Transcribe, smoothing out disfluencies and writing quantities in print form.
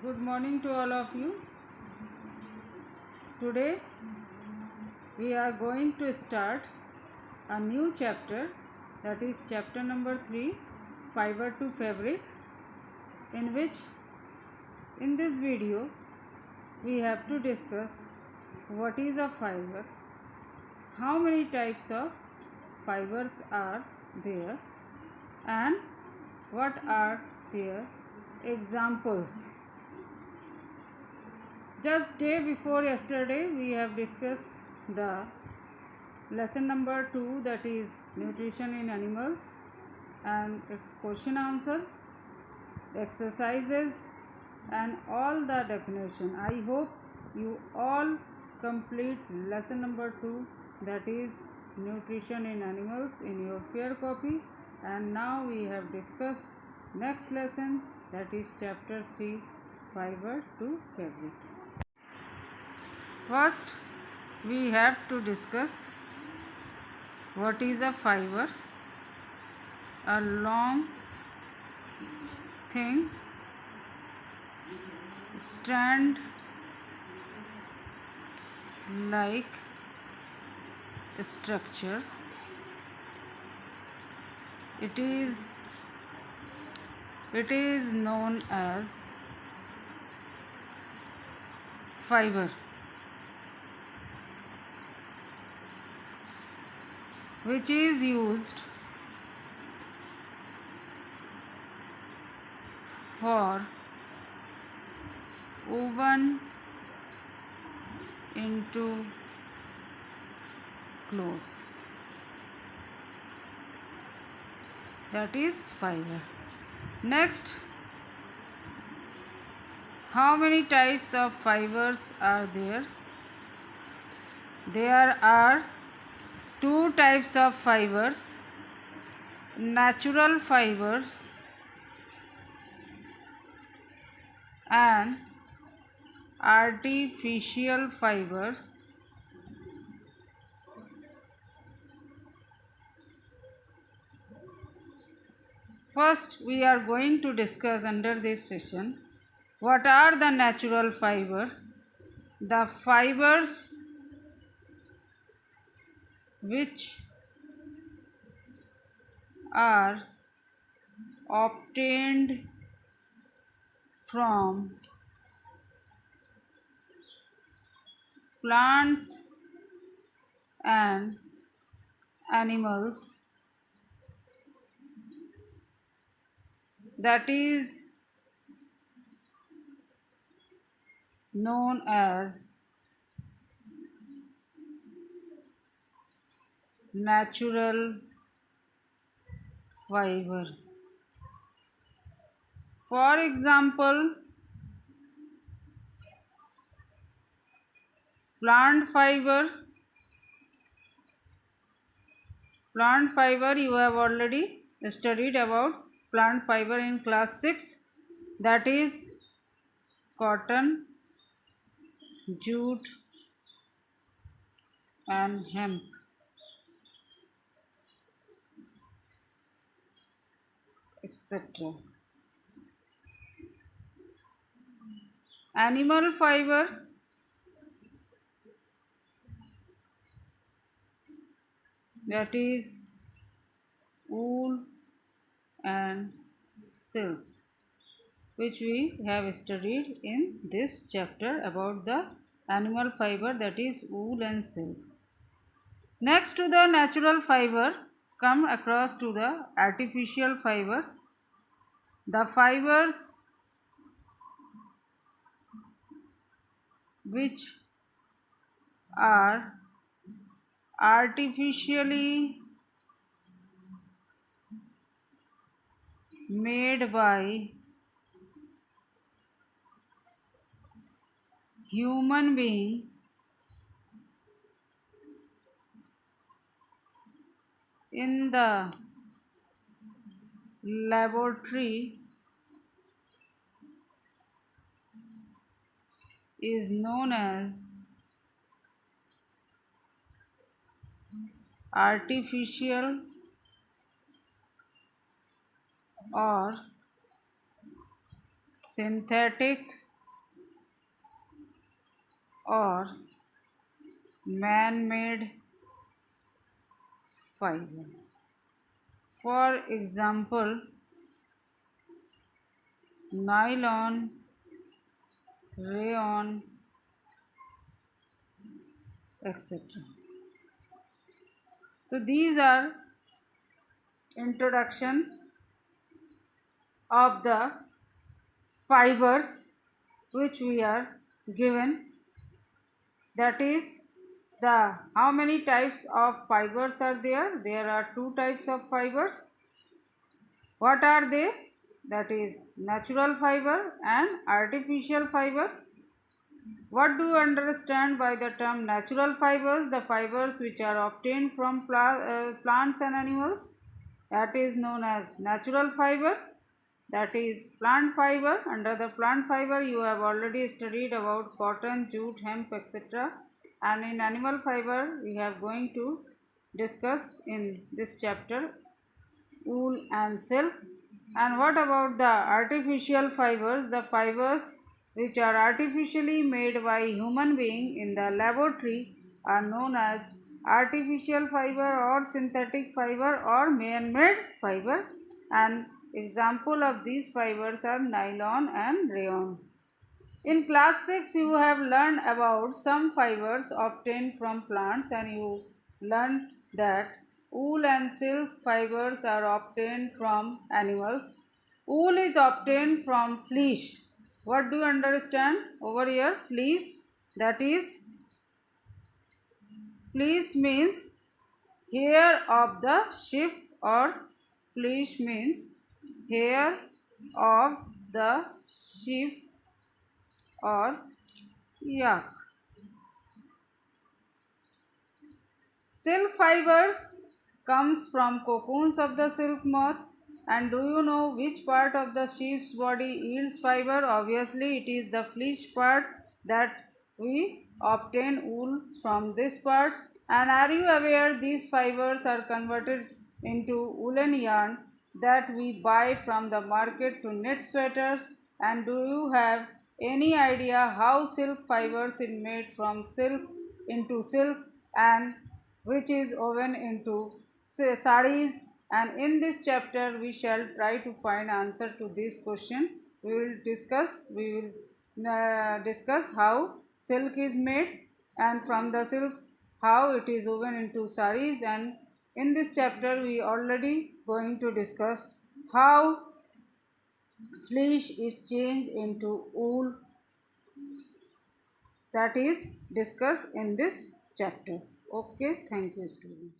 Good morning to all of you. Today we are going to start a new chapter, that is chapter number 3, Fiber to Fabric, in which in this video we have to discuss what is a fiber, how many types of fibers are there, and what are their examples. Just day before yesterday we have discussed the lesson number 2, that is nutrition in animals, and its question answer, exercises, and all the definition. I hope you all complete lesson number 2, that is nutrition in animals, in your fair copy. And now we have discussed next lesson, that is chapter 3, fiber to fabric. First we have to discuss what is a fiber. A long, thin strand like structure. It is known as fiber, which is used for woven into clothes. That is fiber. Next, how many types of fibers are there? There are two types of fibers: natural fibers and artificial fiber. First, we are going to discuss under this session what are the natural fiber. The fibers which are obtained from plants and animals, that is known as natural fiber. For example, plant fiber. Plant fiber, you have already studied about plant fiber in class 6, that is cotton, jute and hemp. Etc. Animal fiber, that is wool and silks, which we have studied in this chapter about the animal fiber, that is wool and silk. Next to the natural fiber, come across to the artificial fibers. The fibers which are artificially made by human being in the laboratory is known as artificial or synthetic or man-made fiber. For example, nylon, rayon, etc. So these are introduction of the fibers which we are given, that is the how many types of fibers are there. There are two types of fibers. What are they? That is natural fiber and artificial fiber. What do you understand by the term natural fibers? The fibers which are obtained from plants and animals, that is known as natural fiber. That is plant fiber. Under the plant fiber you have already studied about cotton, jute, hemp, etc. And in animal fiber we are going to discuss in this chapter wool and silk. And what about the artificial fibers? The fibers which are artificially made by human being in the laboratory are known as artificial fiber or synthetic fiber or man-made fiber, and example of these fibers are nylon and rayon. In class 6 you have learned about some fibers obtained from plants, and you learned that wool and silk fibers are obtained from animals. Wool is obtained from fleece. What do you understand over here? Fleece, that is, fleece means hair of the sheep, or fleece means hair of the sheep or yak. Silk fibers comes from cocoons of the silk moth. And do you know which part of the sheep's body yields fiber? Obviously it is the fleece part, that we obtain wool from this part. And are you aware these fibers are converted into woolen yarn that we buy from the market to knit sweaters? And do you have any idea how silk fibers is made from silk into silk, and which is woven into sarees? And in this chapter we shall try to find answer to this question. We will discuss how silk is made, and from the silk how it is woven into sarees. And in this chapter we already going to discuss how fleece is changed into wool, that is discussed in this chapter. Okay, thank you students.